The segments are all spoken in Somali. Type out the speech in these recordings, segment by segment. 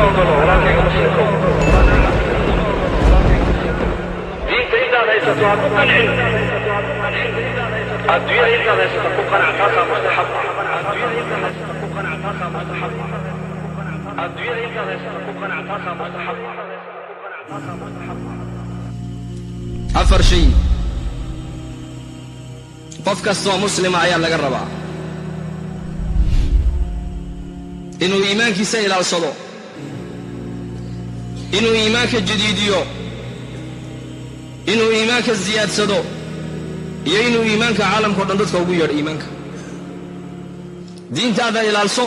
ogolo walaalkayga muslimka diinta intaad haysato ha ku qancin adduunyada intaad haysato ku qanac taasaa mustaxab adduunyada intaad haysato ku qanac taasaa mustaxab adduunyada intaad haysato ku qanac taasaa mustaxab afar shay qof kastoo muslima ayaa laga rabaa inuu iimaankiisa ilaalsado, inuu iimaanka jadiidiyo, inuu iimaanka ziyaadsado, iyo inuu iimaanka caalamkao dhan dadka ugu yeedho iimaanka. diintaada ilaalso,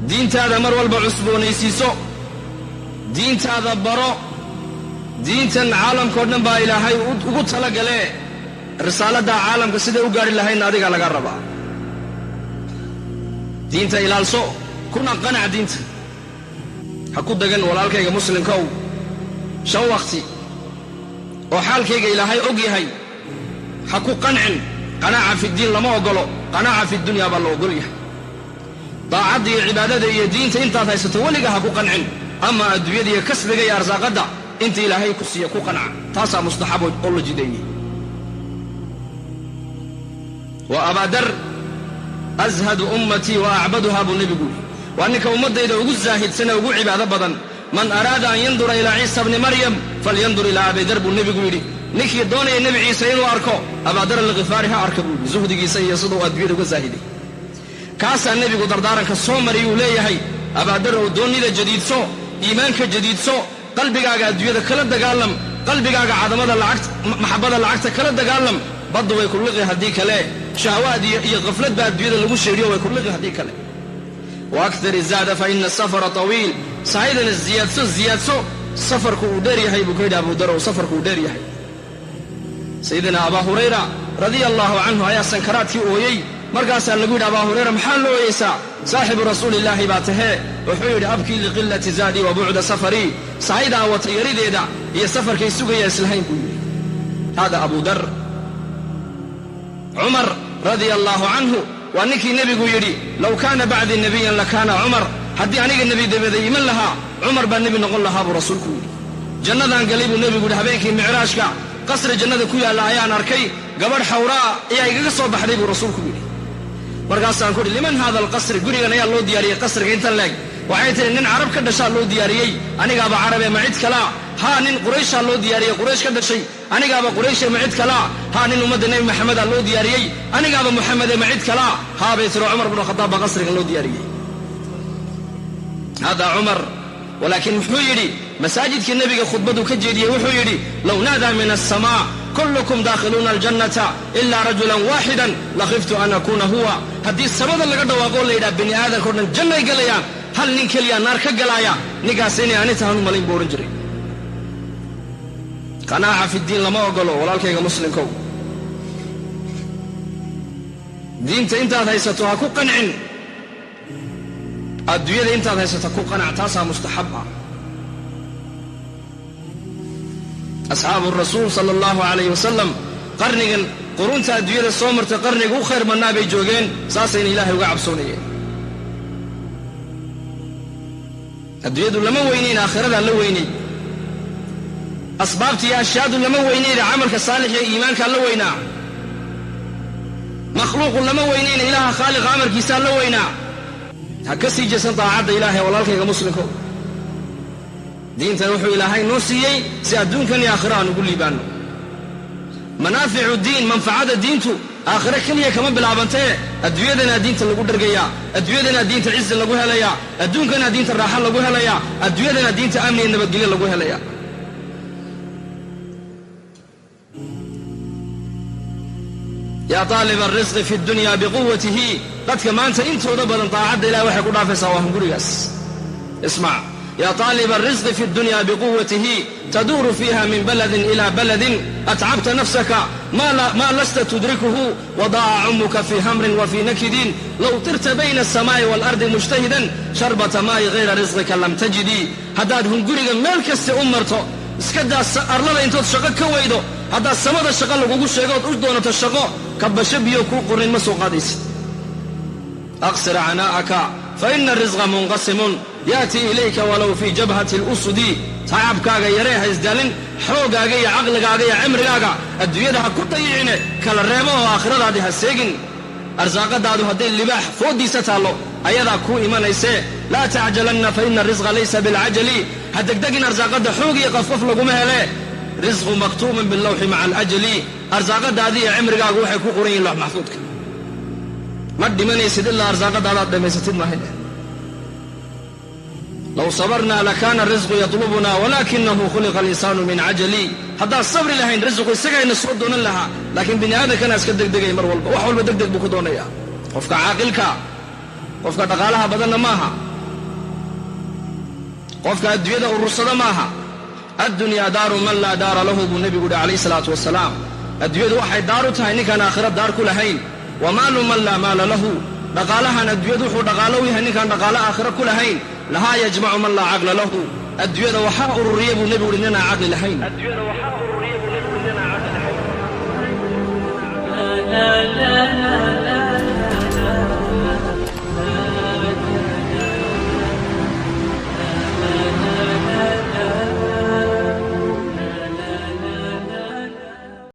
diintaada mar walba cusboonaysiiso, diintaada baro. diintan caalamkao dhan baa ilaahay ugu talagalee risaaladda caalamka siday u gaadhi lahaydna adigaa laga rabaa. diinta ilaalso, kuna qanac diinta. ha ku dagan walaalkayga muslimkow 5 waqti oo xaalkayga ilaahay og yahay. ha ku qancin. qanaaca fi diin lama ogolo, qanaaca fi dunya baa la ogol yahay. daacadda iyo cibaadada iyo diinta intaad haysato weliga ha ku qancin. ama adduunyada iyo kasbiga iyo arsaaqadda inta ilaahay ku siiya ku qanca. taasaa mustaxab oo la jideeyey. wa abaadar azhadu ummatii wa acbaduhaa buu nebigu yidhi. waa ninka ummaddayda ugu zaahidsanee ugu cibaado badan. man araada an yandura ilaa ciisa bni maryam falyandur ilaa abidar buu nebigu yidhi. ninkii doonaya nebi ciise inuu arko abaadar alkhifaari ha arka buu yidhi. zuhdigiisa iyo siduu adduunyada uga zaahiday. kaasaa nebigu dardaaranka soo mariyuu leeyahay. abaadar oo doonnida jadiidso, iimaanka jadiidso, qalbigaaga adduunyada kala dagaalam, qalbigaaga cadamada maxabada lacagta kala dagaalam. baddu way ku liqi haddii kale, shahwaad iyo qaflad baa adduunyada lagu sheeriyo way ku liqi haddii kale. wa aktar izaada fa ina asafara tawiil. sahaydana ziyaadso safarku uu dheer yahay buu ka yidhi abu darow, safarku uu dheer yahay. sayidina abaa hurayra radia allaahu canhu ayaa sankaraadkii ooyey. markaasaa lagu yidhi abaa hurayra maxaa loo ooyeysaa? saaxibu rasuulillaahi baa tahee. wuxuu yidhi abkii liqillati zaadii wa bucda safarii. sahaydaa wata yarideeda iyo safarkay sugaya islahayn buu yidhi. hada abu dar. cumar radia allaahu canhu waa ninkii nebigu yidhi low kaana bacdii nebiyan lakaana cumar. haddii aniga nebi dabada iman lahaa cumar baa nebi noqon lahaa buu rasuulku yidhi. jannadaan galay buu nebigu yidhi habeenkii micraashka qasri jannada ku yaalla ayaan arkay. gabadh xawraa ayaa igaga soo baxday buu rasuulku yidhi. markaasaan ku idhi liman haada alqasri? gurigan ayaa loo diyaariyey qasriga intan leeg. waxay tihi nin carab ka dhashaa loo diyaariyey. anigaaba carabe ma cid kalaa? haa nin qurayshaa loo diyaariyey, quraysh ka dhashay. anigaaba qurayshe ma cid kalaa? haa nin ummadda nebi maxamedaa loo diyaariyey. anigaaba muxamede ma cid kalaa? haa bay tiro cumar bnu khadaab baa qasrigan loo diyaariyey. hada cumar. walaakiin muxuu yidhi masaajidkii nebiga khudbaduu ka jeediyey wuxuu yidhi low naadaa min asamaa kullukum daakhiluuna aljannata ilaa rajulan waaxidan lakhiftu an akuuna huwa. haddii samada laga dhawaaqoo la yidhaha bini aadankao dhan jannay galayaan, hal nin keliya naar ka galaaya, ninkaas inay ani tahan u malayn buu odhan jiray. qanaaca fi diin lama ogolo walaalkayga muslimkow. diinta intaad haysato ha ku qancin. adduunyada intaad haysato ku qanac. taasaa mustaxab ah. asxaabu rasuul sala allahu calayh wasalam qarnigan qurunta adduunyada soo martay qarniga u khayr badnaa bay joogeen. saasayna ilaahay uga cabsoonayeen. adduunyadu lama weynayn, aakhiradaa la weynay. asbaabta iyo ashyaadu lama weynayna, camalka saalix ee iimaankaa la weynaa. makhluuqu lama weynayna, ilaaha khaaliqa amarkiisaa la weynaa. ha ka sii jeesan daacadda ilaahay walaalkayga muslimko. diintan wuxuu ilaahay noo siiyey si adduunkan iyo aakhira aan ugu liibaanno. manaaficu diin, manfacada diintu aakhire keliya kama bilaabantee adduunyadanaa diinta lagu dhargayaa, adduunyadanaa diinta cizi lagu helayaa, adduunkanaa diinta raaxa lagu helayaa, adduunyadanaa diinta amni iyo nabadgelyo lagu helayaa. yaa taaliba alrisqi fi dunya biquwatihi. dadka maanta intooda badan daacadda ilahay waxay ku dhaafaysaa waa hungurigaas. ismac yaa taaliba alrisqi fi dunya biquwatihi taduuru fiiha min baladin ila baladin atcabta nafsaka ma lasta tudrikuhu wadaaca cumuka fi hamrin wa fi nakidin low tirta bayna asamaa'i waalardi mujtahidan sharbata maa'i hayra risqika lam tajidii. haddaad hunguriga meel kasta u marto iska daa arlada intood shaqo ka weydo, haddaad samada shaqo lagugu sheego ood u doonato shaqo kabasho biyo kuu qornayn ma soo qaadaysid. aqsir canaa'aka fa ina arisqa munqasimun yaatii ilayka walow fii jabhati اlusudi tacabkaaga yaree haysdaalin xoogaaga iyo caqligaaga iyo cimrigaaga adduunyada ha ku dayicine kala reebo oo aakhiradaadii ha seegin arsaaqadaadu hadday libaax fooddiisa taallo ayadaa kuu imanaysee laa tacjalanna fa ina arisqa laysa bilcajali ha degdegin arsaaqadda xoog iyo qafqaf laguma hele risqu maktuuman bilawxi maca alajali arsaaqadaadii iyo cimrigaagu waxay ku qoran yihin loox maxfuudka ma dhimanaysid ilaa arsaaqadaadaad dhammaysatid maahayn low sabarnaa lakaana risqu yatlubuna walaakinahu khuliqa alinsaanu min cajali haddaan sabri lahayn risqu isagayna soo doonan lahaa laakiin bini aadankana iska degdegay mar walba wax walba degdeg buu ku doonaya qofka caaqilka qofka dhaqaalaha badanna maaha qofka adduunyada urursada maaha addunyaa daaru man laa daara lahu buu nebigu uhi calayhi salaatu wasalaam adduunyadu waxay daar u tahay ninkaan aakhira daar ku lahayn wa maalu man laa maala lahu dhaqaalahan adduunyadu wuxuu dhaqaalo u yahay ninkaan dhaqaalo aakhira ku lahayn lahaa yajmacu man laa caqla lahu adduunyada waxaa ururiya buu nebigu uhi ninaan caqli lahayn adduunyada waxaa ururiya buu nebigu uhi ninaan caqli lahayn لا لا لا